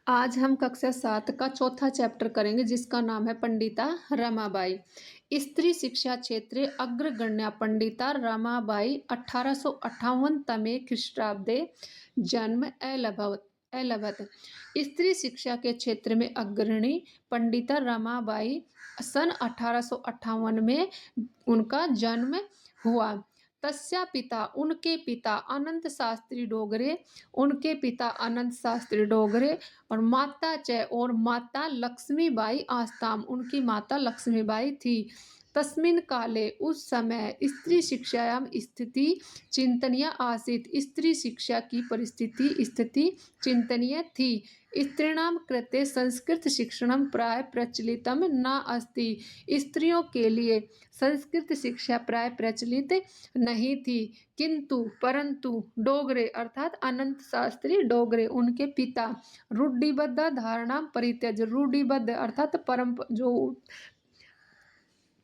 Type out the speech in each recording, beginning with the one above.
आज हम कक्षा 7 का चौथा चैप्टर करेंगे जिसका नाम है पंडिता रमाबाई। स्त्री शिक्षा क्षेत्रे अग्रगण्या पंडिता रमाबाई 1858 तमे ख्रीष्टाब्दे जन्म एलभत। स्त्री शिक्षा के क्षेत्र में अग्रणी पंडिता रमाबाई सन 1858 में उनका जन्म हुआ। तस्या पिता उनके पिता अनंत शास्त्री डोगरे और माता लक्ष्मीबाई आस्ताम उनकी माता लक्ष्मीबाई थी। तस्मिन् काले उस समय स्त्री शिक्षायां स्थिति चिंतनीय आसीत्। स्त्री शिक्षा की स्थिति चिंतनीय थी। स्त्रीणां कृते संस्कृत शिक्षणं प्राय प्रचलितं न अस्ति। स्त्रियों के लिए संस्कृत शिक्षा प्राय प्रचलित नहीं थी। परंतु डोगरे अर्थात अनंत शास्त्री डोगरे उनके पिता रूढ़िबद्ध धारणा परित्यज, रूढ़िबद्ध अर्थात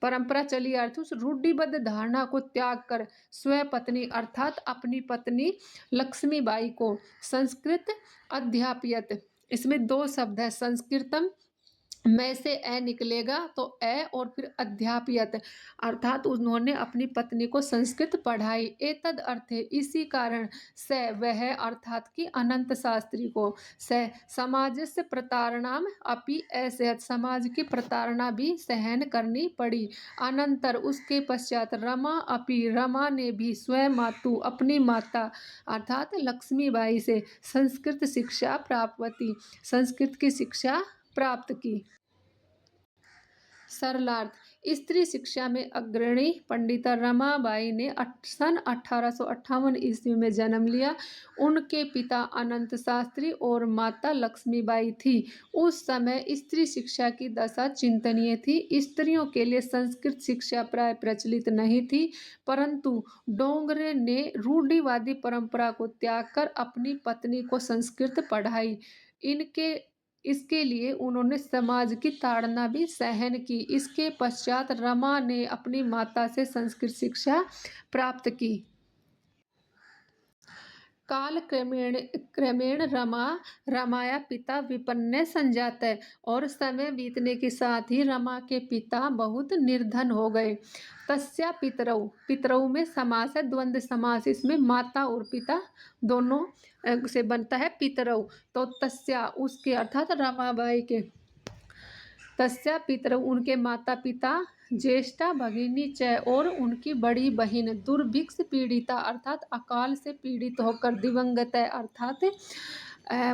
परंपरा चली अर्थ उस रूढ़िबद्ध धारणा को त्याग कर स्वपत्नी अर्थात अपनी पत्नी लक्ष्मीबाई को संस्कृत अध्यापयत। इसमें दो शब्द है, संस्कृतम में से ए निकलेगा तो ए, और फिर अध्यापयत अर्थात उन्होंने अपनी पत्नी को संस्कृत पढ़ाई। एतद अर्थ है इसी कारण से वह अर्थात कि अनंत शास्त्री को से समाज से प्रताड़ना अपि असहत, समाज की प्रताड़ना भी सहन करनी पड़ी। अनंतर उसके पश्चात रमा ने भी स्वयं मातु अपनी माता अर्थात लक्ष्मीबाई से संस्कृत शिक्षा संस्कृत की शिक्षा प्राप्त की। सरलार्थ स्त्री शिक्षा में अग्रणी पंडिता रमाबाई ने सन 1858 ईस्वी में जन्म लिया। उनके पिता अनंत शास्त्री और माता लक्ष्मीबाई थी। उस समय स्त्री शिक्षा की दशा चिंतनीय थी। स्त्रियों के लिए संस्कृत शिक्षा प्राय प्रचलित नहीं थी, परंतु डोंगरे ने रूढ़िवादी परंपरा को त्याग कर अपनी पत्नी को संस्कृत पढ़ाई। इसके लिए उन्होंने समाज की ताड़ना भी सहन की। इसके पश्चात रमा ने अपनी माता से संस्कृत शिक्षा प्राप्त की। काल क्रमेण रमाया पिता विपन्न संजात है और समय बीतने के साथ ही रमा के पिता बहुत निर्धन हो गए। तस्या पितरऊ में समास है, द्वंद्व समास, इसमें माता और पिता दोनों से बनता है पितरऊ। तो तस्या उसके अर्थात रमाबाई के तस्या पितरऊ उनके माता पिता ज्येष्ठा भगिनी च और उनकी बड़ी बहिन दुर्भिक्ष पीड़िता अर्थात अकाल से पीड़ित होकर दिवंगत है अर्थात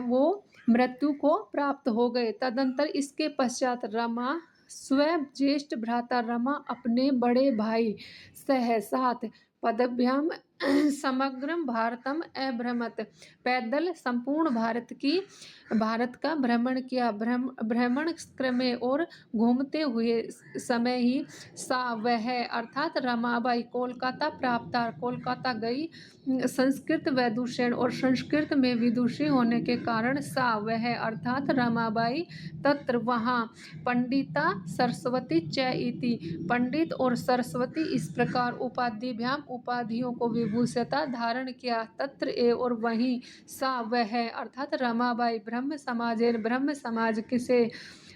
वो मृत्यु को प्राप्त हो गए। तदंतर इसके पश्चात रमा स्वयं ज्येष्ठ भ्राता रमा अपने बड़े भाई सह साथ पदभ्याम समग्र भारतम अभ्रमत, पैदल संपूर्ण भारत का भ्रमण किया। भ्रमण क्रमे और घूमते हुए समय ही वह अर्थात रमाबाई कोलकाता गई। संस्कृत विदूषण और संस्कृत में विदुषी होने के कारण वह अर्थात रमाबाई तत्र वहाँ पंडिता सरस्वती च इति, पंडित और सरस्वती इस प्रकार उपाधियों को विभूषिता धारण किया। तत्र और वहीं वह अर्थात रमाबाई ब्रह्म समाज से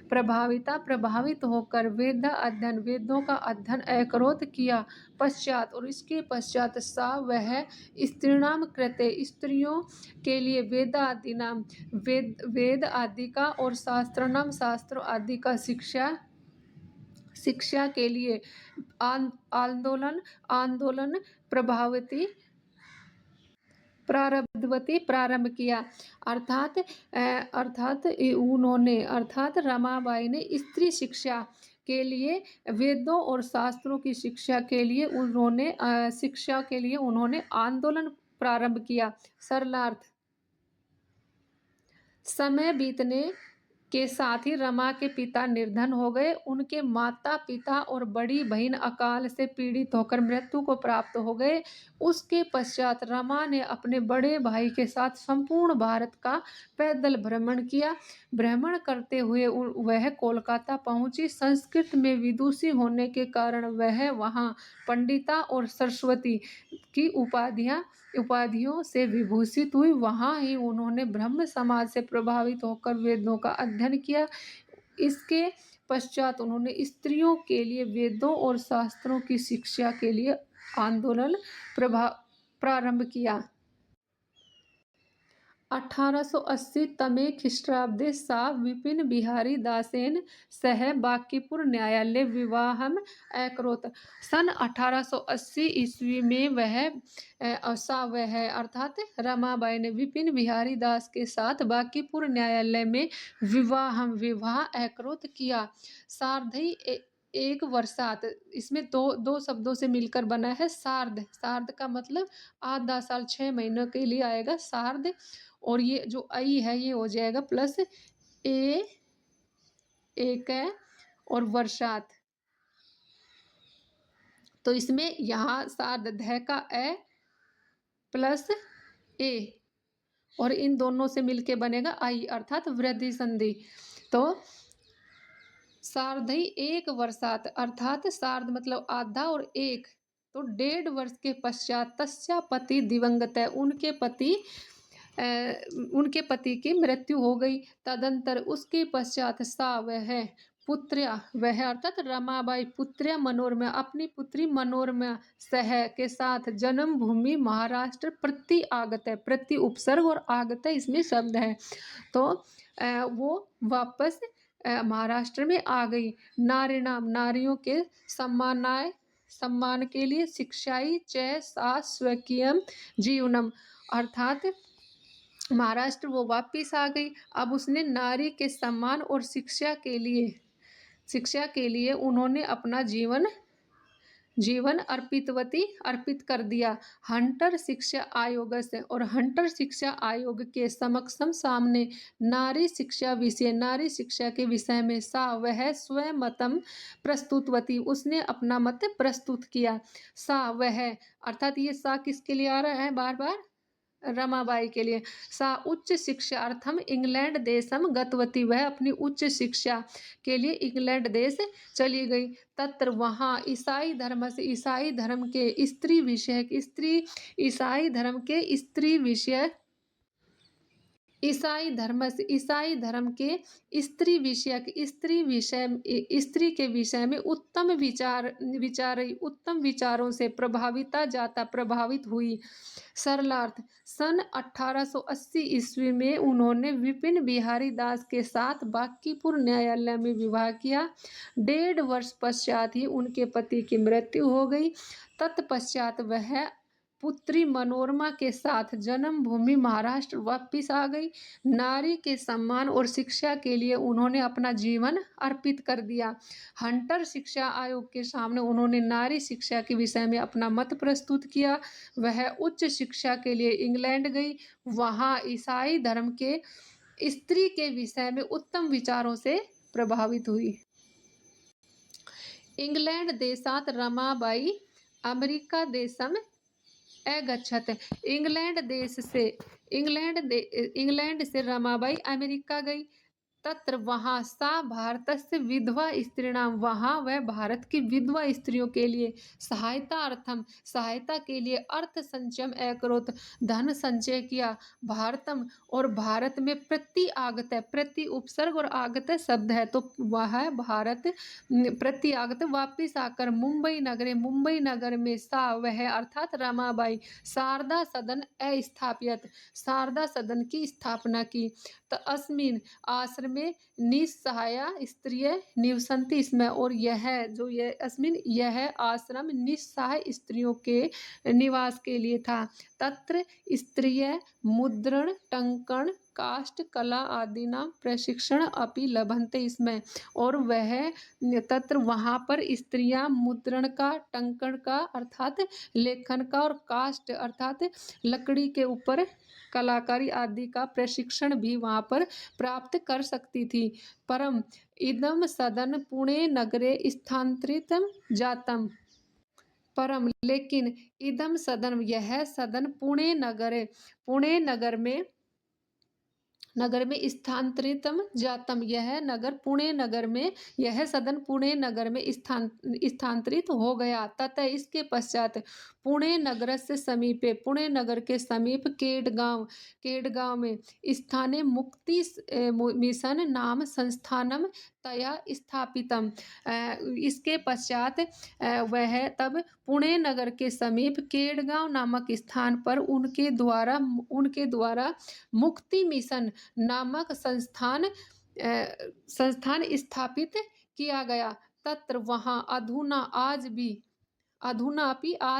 प्रभावित होकर वेदों का अध्ययन अकरोत किया। पश्चात और इसके पश्चात वह स्त्रीणाम कृते स्त्रियों के लिए वेद आदि का और शास्त्र आदि का शिक्षा के लिए आंदोलन प्रारंभ किया। अर्थात रमाबाई ने स्त्री शिक्षा के लिए वेदों और शास्त्रों की शिक्षा के लिए उन्होंने आंदोलन प्रारंभ किया। सरलार्थ समय बीतने के साथ ही रमा के पिता निर्धन हो गए। उनके माता पिता और बड़ी बहन अकाल से पीड़ित होकर मृत्यु को प्राप्त हो गए। उसके पश्चात रमा ने अपने बड़े भाई के साथ संपूर्ण भारत का पैदल भ्रमण किया। भ्रमण करते हुए वह कोलकाता पहुंची। संस्कृत में विदुषी होने के कारण वह वहां पंडिता और सरस्वती की उपाधियां उपाधियों से विभूषित हुई। वहाँ ही उन्होंने ब्रह्म समाज से प्रभावित होकर वेदों का अध्ययन किया। इसके पश्चात उन्होंने स्त्रियों के लिए वेदों और शास्त्रों की शिक्षा के लिए आंदोलन प्रारंभ किया। 1880 तमे ख्रीष्टाब्दे सा विपिन बिहारी दासेन सह बांकीपुर न्यायालय विवाहम अकरोत्। सन 1880 ईस्वी में वह अर्थात रमाबाई ने विपिन बिहारी दास के साथ बांकीपुर न्यायालय में विवाह अकरोत् किया। सार्धई एक वर्षात, इसमें दो शब्दों से मिलकर बना है सार्ध। सार्ध का मतलब आधा साल, 6 महीनों के लिए आएगा सार्ध। और ये जो आई है ये हो जाएगा प्लस एक है और वर्षात। तो इसमें यहाँ सार्ध ध का ए प्लस ए और इन दोनों से मिलके बनेगा आई अर्थात वृद्धि संधि। तो सार्धई एक वर्षात अर्थात सार्ध मतलब आधा और एक, तो 1.5 वर्ष के पश्चात तस्या पति दिवंगत है, उनके पति की मृत्यु हो गई। तदंतर उसके पश्चात सा वह अर्थात रमाबाई पुत्र्या मनोरमा अपनी पुत्री मनोरमा सह के साथ जन्मभूमि महाराष्ट्र प्रति आगत है। प्रति उपसर्ग और आगत है इसमें शब्द है। तो वो वापस महाराष्ट्र में आ गई। नारीणाम नारियों के सम्मान के लिए शिक्षाई च सा स्वकीयम जीवनम अर्थात महाराष्ट्र वो वापिस आ गई। अब उसने नारी के सम्मान और शिक्षा के लिए उन्होंने अपना जीवन अर्पित कर दिया। हंटर शिक्षा आयोग से, और हंटर शिक्षा आयोग के समक्षम सामने नारी शिक्षा के विषय में वह स्वयं मतम प्रस्तुतवती, उसने अपना मत प्रस्तुत किया। वह अर्थात ये किसके लिए आ रहा है बार बार, रमाबाई के लिए। सा उच्च शिक्षा अर्थम इंग्लैंड देशम गतवती, वह अपनी उच्च शिक्षा के लिए इंग्लैंड देश चली गई। तत्र वहाँ ईसाई धर्म के ईसाई धर्म के स्त्री के विषय में उत्तम विचारों से प्रभावित हुई। सरलार्थ सन 1880 ईस्वी में उन्होंने विपिन बिहारी दास के साथ बांकीपुर न्यायालय में विवाह किया। 1.5 वर्ष पश्चात ही उनके पति की मृत्यु हो गई। तत्पश्चात वह पुत्री मनोरमा के साथ जन्मभूमि महाराष्ट्र वापिस आ गई। नारी के सम्मान और शिक्षा के लिए उन्होंने अपना जीवन अर्पित कर दिया। हंटर शिक्षा आयोग के सामने उन्होंने नारी शिक्षा के विषय में अपना मत प्रस्तुत किया। वह उच्च शिक्षा के लिए इंग्लैंड गई। वहाँ ईसाई धर्म के स्त्री के विषय में उत्तम विचारों से प्रभावित हुई। इंग्लैंड देशात रमाबाई अमेरिका देशम अगच्छत। इंग्लैंड से रमाबाई अमेरिका गई। तत्र वहाँ सा भारतस्य विधवा स्त्रीणाम, वहाँ वह भारत की विधवा स्त्रियों के लिए सहायता के लिए अर्थ संचयम अकरोत्, धन संचय किया। भारतम और भारत में प्रति आगत है, प्रति उपसर्ग और आगत शब्द है, तो वह भारत प्रति आगत वापिस आकर मुंबई नगर में वह अर्थात रमाबाई शारदा सदन अस्थापित, शारदा सदन की स्थापना की। तो अस्मिन आश्रम में निस्सहाया स्त्रिय निवसन्ति, इसमें और यह आश्रम निस्सहाय स्त्रियों के निवास के लिए था। तत्र स्त्रिय मुद्रण टंकण काष्ठ कला आदि नाम प्रशिक्षण अपि लभन्ते, इसमें और वह तत्र वहाँ पर स्त्रियां मुद्रण का, टंकण का अर्थात लेखन का, और काष्ठ अर्थात लकड़ी के ऊपर कलाकारी आदि का प्रशिक्षण भी वहाँ पर प्राप्त कर सकती थी। परम इदम सदन पुणे नगरे स्थानांतरितम जातम, परम लेकिन इदम सदन यह सदन पुणे नगर में नगर में स्थानांतरितम जातम, यह नगर पुणे नगर में, यह सदन पुणे नगर में स्थानांतरित हो गया। तथा इसके पश्चात पुणे नगर से समीपे, पुणे नगर के समीप केडगांव में स्थाने मुक्ति मिशन नाम संस्थानम तया स्थापितम। इसके पश्चात वह तब पुणे नगर के समीप केडगांव नामक स्थान पर उनके द्वारा मुक्ति मिशन नामक संस्थान स्थापित किया गया। तत्र वहाँ आज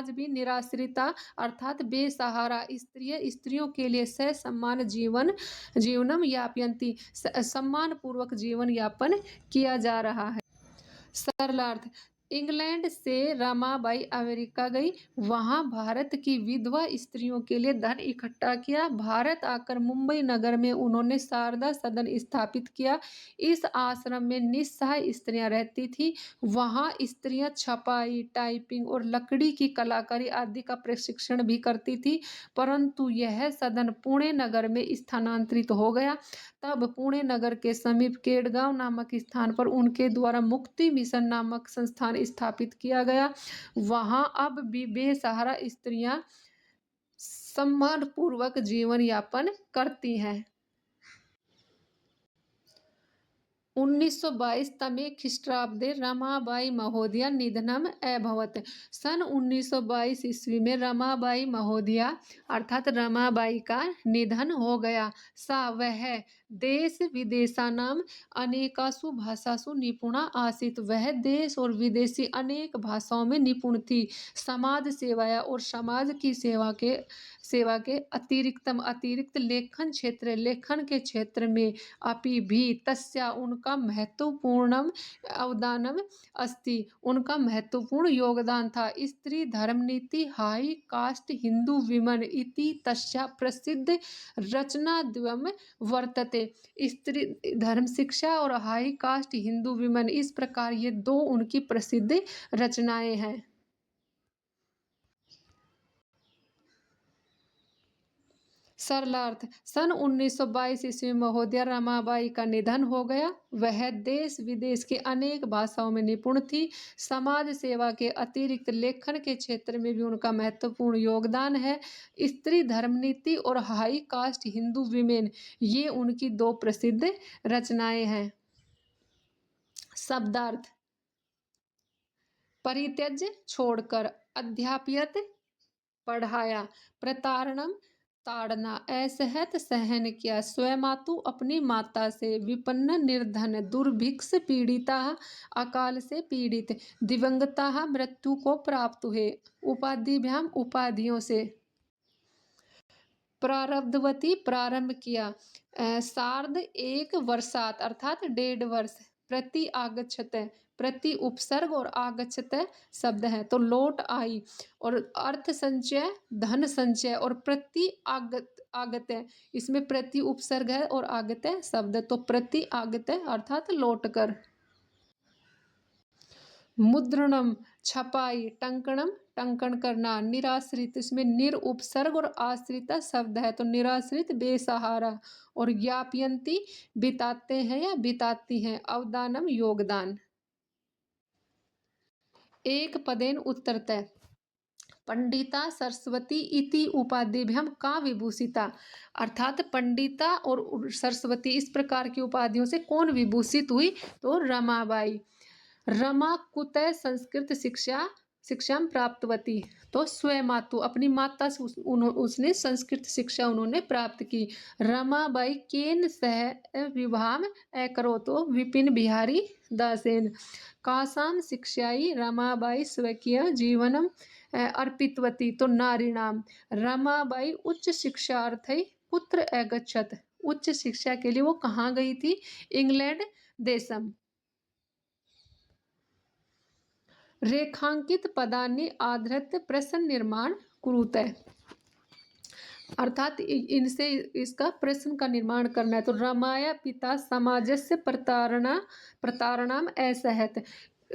भी निराश्रिता अर्थात बेसहारा स्त्रियों के लिए ससम्मान जीवनम यापयन्ति, सम्मान पूर्वक जीवन यापन किया जा रहा है। सरलार्थ, इंग्लैंड से रमाबाई अमेरिका गई, वहां भारत की विधवा स्त्रियों के लिए धन इकट्ठा किया। भारत आकर मुंबई नगर में उन्होंने शारदा सदन स्थापित किया। इस आश्रम में निस्सहाय स्त्रियां रहती थी। वहां स्त्रियां छपाई, टाइपिंग और लकड़ी की कलाकारी आदि का प्रशिक्षण भी करती थी। परंतु यह सदन पुणे नगर में स्थानांतरित हो गया। तब पुणे नगर के समीप केडगांव नामक स्थान पर उनके द्वारा मुक्ति मिशन नामक संस्थान स्थापित किया गया। वहां अब भी बेसहारा स्त्रियां सम्मानपूर्वक जीवन यापन करती हैं। 1922 तमे ख्रीष्टाब्दे रमाबाई महोदया निधनम अभवत्। सन 1922 ईस्वी में रमाबाई महोदया अर्थात रमाबाई का निधन हो गया। वह देश विदेशानाम अनेकासु भाषासु निपुणा आसीत्। वह देश और विदेशी अनेक भाषाओं में निपुण थी। समाज सेवाया और समाज की सेवा के अतिरिक्त लेखन के क्षेत्र में अपि भी तस्या उनका महत्वपूर्णम अवदानम अस्ति। उनका महत्वपूर्ण योगदान था। स्त्री धर्म नीति हाई कास्ट हिंदू विमन इति तस्या प्रसिद्ध रचनाद्वयम् वर्तते। स्त्री धर्म शिक्षा और हाई कास्ट हिंदू विमन, इस प्रकार ये दो उनकी प्रसिद्ध रचनाएं हैं। सरलार्थ, सन 1922 ईस्वी में महोदया रमाबाई का निधन हो गया। वह देश विदेश के अनेक भाषाओं में निपुण थी। समाज सेवा के अतिरिक्त लेखन के क्षेत्र में भी उनका महत्वपूर्ण योगदान है। स्त्री धर्मनीति और हाई कास्ट हिंदू विमेन, ये उनकी दो प्रसिद्ध रचनाएं हैं। शब्दार्थ, परित्यज्य छोड़कर, अध्यापयत पढ़ाया, प्रतारणम ताड़ना, असहत सहन किया, स्वयमातु अपनी माता से, विपन्न निर्धन, दुर्भिक्ष पीड़िता अकाल से पीड़ित, दिवंगता मृत्यु को प्राप्त हुए, उपाधिभ्याम उपाधियों से, प्रारब्धवती प्रारंभ किया, सार्ध एक वर्षात अर्थात 1.5 वर्ष, प्रति आगच्छत, प्रति उपसर्ग और आगच्छत शब्द है तो लौट आई, और अर्थ संचय धन संचय, और प्रति आगत इसमें प्रति उपसर्ग है और आगत शब्द, तो प्रति आगत अर्थात लौट कर। मुद्रणम छपाई, टंकणम टंकन करना, निराश्रित इसमें निर उपसर्ग और आश्रित शब्द है तो निराश्रित बेसहारा, और यापयंती बिताते हैं या बिताती हैं, अवदानम योगदान। एक पदेन उत्तरतः, पंडिता सरस्वती इति उपाधिभ्याम का विभूषिता, अर्थात पंडिता और सरस्वती इस प्रकार की उपाधियों से कौन विभूषित हुई, तो रमाबाई। रमा कुतः संस्कृत शिक्षा प्राप्तवती, तो स्वयमातु अपनी माता से उसने संस्कृत शिक्षा उन्होंने प्राप्त की। रमाबाई केन सह विवाहम अकरोत्, तो विपिन बिहारी दासेन। कासाम शिक्षाई रमाबाई स्वकीय जीवनम अर्पितवती, तो नारीणाम। रमाबाई उच्च शिक्षार्थै कुत्र अगच्छत, उच्च शिक्षा के लिए वो कहाँ गई थी, इंग्लैंड देशम। रेखांकित पदानि आधृत्य प्रश्न निर्माण कुरुते, अर्थात इनसे इसका प्रश्न का निर्माण करना है। तो रमाया पिता समाजस्य प्रतारणाम असहत,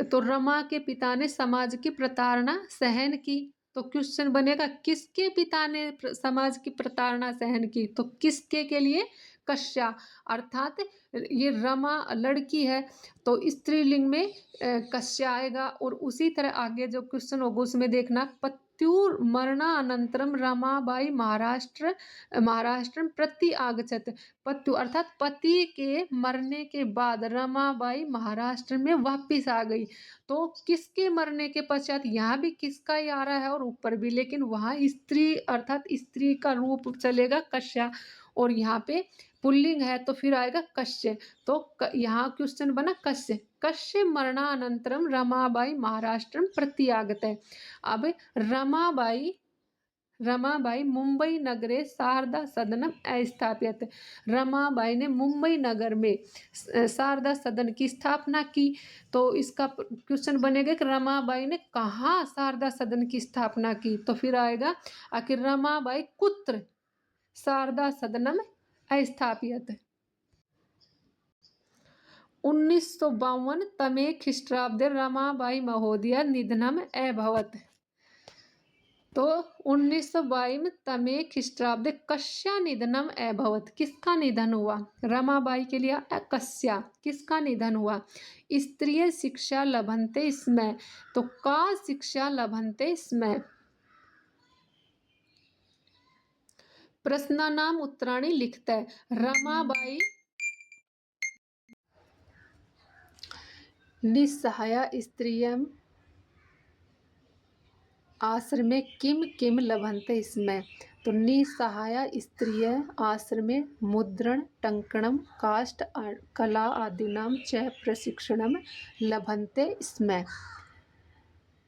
तो रमा के पिता ने समाज की प्रताड़ना सहन की, तो क्वेश्चन बनेगा किसके पिता ने समाज की प्रताड़ना सहन की, तो किसके के लिए, कस्या, अर्थात ये रमा लड़की है तो स्त्रीलिंग में कस्या आएगा। और उसी तरह आगे जो क्वेश्चन होगा उसमें देखना, पत्युर मरणानंतरम रमाबाई महाराष्ट्र प्रति आगच्छत। पत्यु अर्थात पति के मरने के बाद रमाबाई महाराष्ट्र में वापिस आ गई। तो किसके मरने के पश्चात, यहाँ भी किसका ही आ रहा है और ऊपर भी, लेकिन वहाँ स्त्री अर्थात स्त्री का रूप चलेगा कस्या, और यहाँ पे पुल्लिंग है तो फिर आएगा कस्य। तो यहाँ क्वेश्चन बना कस्य, कस्य मरणानंतरम रमाबाई महाराष्ट्र प्रत्यागते। अब रमाबाई मुंबई नगरे शारदा सदनम स्थापित। रमाबाई ने मुंबई नगर में शारदा सदन की स्थापना की। तो इसका क्वेश्चन बनेगा कि रमाबाई ने कहाँ शारदा सदन की स्थापना की, तो फिर आएगा आखिर रमाबाई कुत्र शारदा सदनम स्थापित। 1952 तमे ख्रीष्टाब्दे रमाबाई महोदया निधनम अभवत्। तो 1952 तमे ख्रीष्टाब्दे कस्या निधनम अभवत्, किसका निधन हुआ, रमाबाई के लिए कस्या, किसका निधन हुआ। स्त्रिय शिक्षा लभन्ते स्म, तो का शिक्षा लभन्ते स्म। प्रश्नानाम उत्तराणि लिखते। रमाबाई निस्सहाया स्त्रियम् आश्रमे किम किम लभन्ते स्म। तो निस्सहाया स्त्रिय आश्रमे मुद्रण टङ्कणं काष्ठ कला आदीनां च प्रशिक्षणं लभन्ते स्म।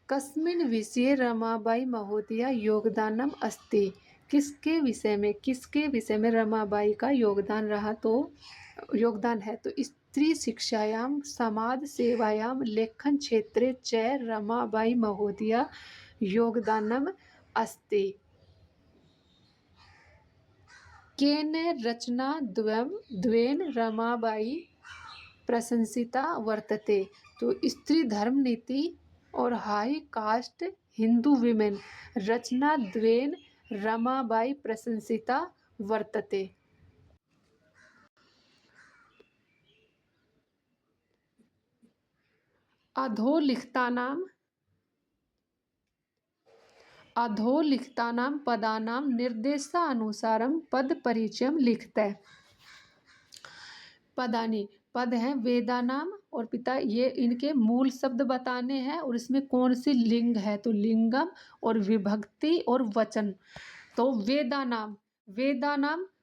कस्मिन् विषये रमाबाई महोदया योगदानम अस्ति, किसके विषय में रमाबाई का योगदान रहा, तो योगदान है तो स्त्री शिक्षायाम समाज सेवायाम लेखन क्षेत्रे च रमाबाई महोदया योगदानम अस्ति। केन रचना द्वेन रमाबाई प्रशंसिता वर्तते। तो स्त्री धर्म नीति और हाई कास्ट हिंदू विमेन रचना द्वेन रमाबाई प्रशंसिता वर्तते। अधोलिखितानां पदानां निर्देशानुसारं पद परिचयं लिखते। पदानी पद हैं वेदानाम और पिता, ये इनके मूल शब्द बताने हैं और इसमें कौन सी लिंग है, तो लिंगम और विभक्ति और वचन। तो वेदानाम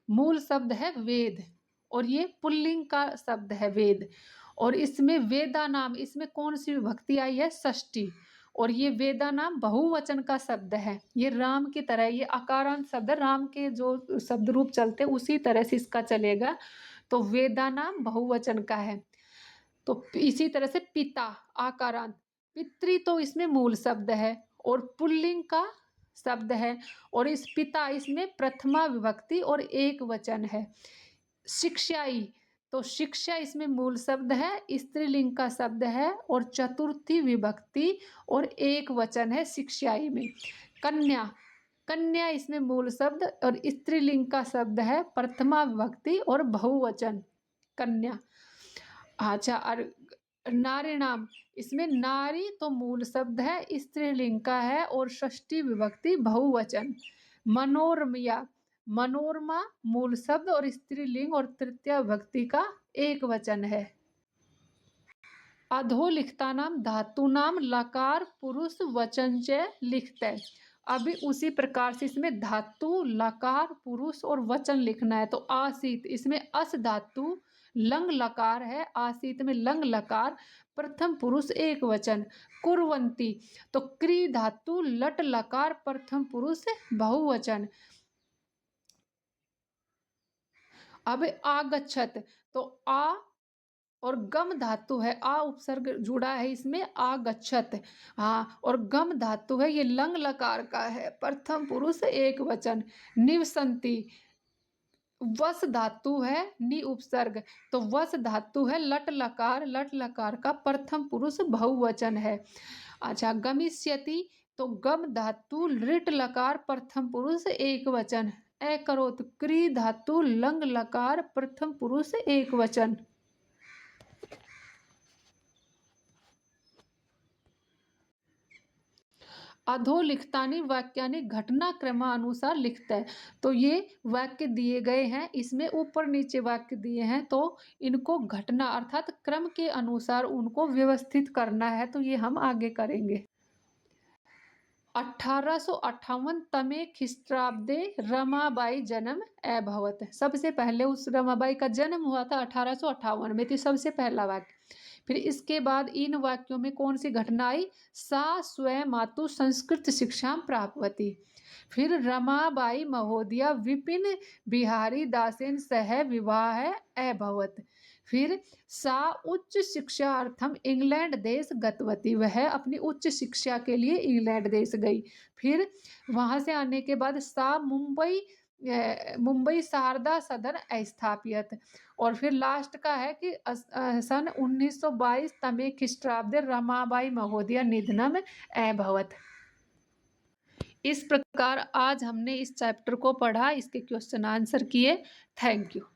मूल शब्द है वेद और ये पुल्लिंग का शब्द है वेद। और इसमें वेदानाम, इसमें कौन सी विभक्ति आई है, षष्ठी। और ये वेदानाम बहुवचन का शब्द है, ये राम की तरह, ये आकारांत शब्द राम के जो शब्द रूप चलते उसी तरह से इसका चलेगा। तो वेदानाम बहुवचन का है। तो इसी तरह से पिता आकारांत, पितृ तो इसमें मूल शब्द है और पुल्लिंग का शब्द है। और इस पिता इसमें प्रथमा विभक्ति और एक वचन है। शिक्षाई, तो शिक्षा इसमें मूल शब्द है, स्त्रीलिंग का शब्द है और चतुर्थी विभक्ति और एक वचन है शिक्षाई में। कन्या इसमें मूल शब्द और स्त्रीलिंग का शब्द है, प्रथमा विभक्ति और बहुवचन कन्या। अच्छा, और नारी नाम, इसमें नारी तो मूल शब्द है, स्त्रीलिंग का है और षष्ठी विभक्ति बहुवचन। मनोरमा मूल शब्द और स्त्रीलिंग और तृतीय विभक्ति का एक वचन है। अधोलिखितानाम धातूनाम लकार पुरुष वचन च लिखते। अभी उसी प्रकार से इसमें धातु लकार पुरुष और वचन लिखना है। तो आसीत, इसमें अस धातु लंग लकार है, आसीत में लंग लकार, प्रथम पुरुष एक वचन। कुर्वंती, तो क्री धातु लट लकार, प्रथम पुरुष बहुवचन। अब आगच्छत, तो आ और गम धातु है, आ उपसर्ग जुड़ा है इसमें, आगच्छत। हाँ, और गम धातु है, ये लंग लकार का है, प्रथम पुरुष एक वचन। निवसंती, वस धातु है, नि उपसर्ग, तो वस धातु है, लट लकार का प्रथम पुरुष बहुवचन है। अच्छा, गमिष्यति, तो गम धातु ऋट लकार, प्रथम पुरुष एक वचन। अकरोत्। क्री धातु लंग लकार प्रथम पुरुष एक वचन। अधोलिखितानि वाक्यानि घटनाक्रमानुसार लिखत है। तो ये वाक्य दिए गए हैं, इसमें ऊपर नीचे वाक्य दिए हैं, तो इनको घटना अर्थात क्रम के अनुसार उनको व्यवस्थित करना है। तो ये हम आगे करेंगे। 1858 तमे ख्रीष्टाब्दे रमाबाई जन्म अभवत। सबसे पहले उस रमाबाई का जन्म हुआ था 1858 में। तो सबसे पहला वाक्य। फिर इसके बाद इन वाक्यों में कौन सी घटना आई? सा स्वयं मातु संस्कृत शिक्षा प्राप्तवती। फिर रमाबाई महोदया विपिन बिहारी दासेन सह विवाह अभवत। फिर सा उच्च शिक्षा अर्थम इंग्लैंड देश गतवती। वह अपनी उच्च शिक्षा के लिए इंग्लैंड देश गई। फिर वहां से आने के बाद सा मुंबई शारदा सदन स्थापित। और फिर लास्ट का है कि सन 1922 तमे ख्रीष्टाब्दे रमाबाई महोदया निधनम अभवत। इस प्रकार आज हमने इस चैप्टर को पढ़ा, इसके क्वेश्चन आंसर किए। Thank you.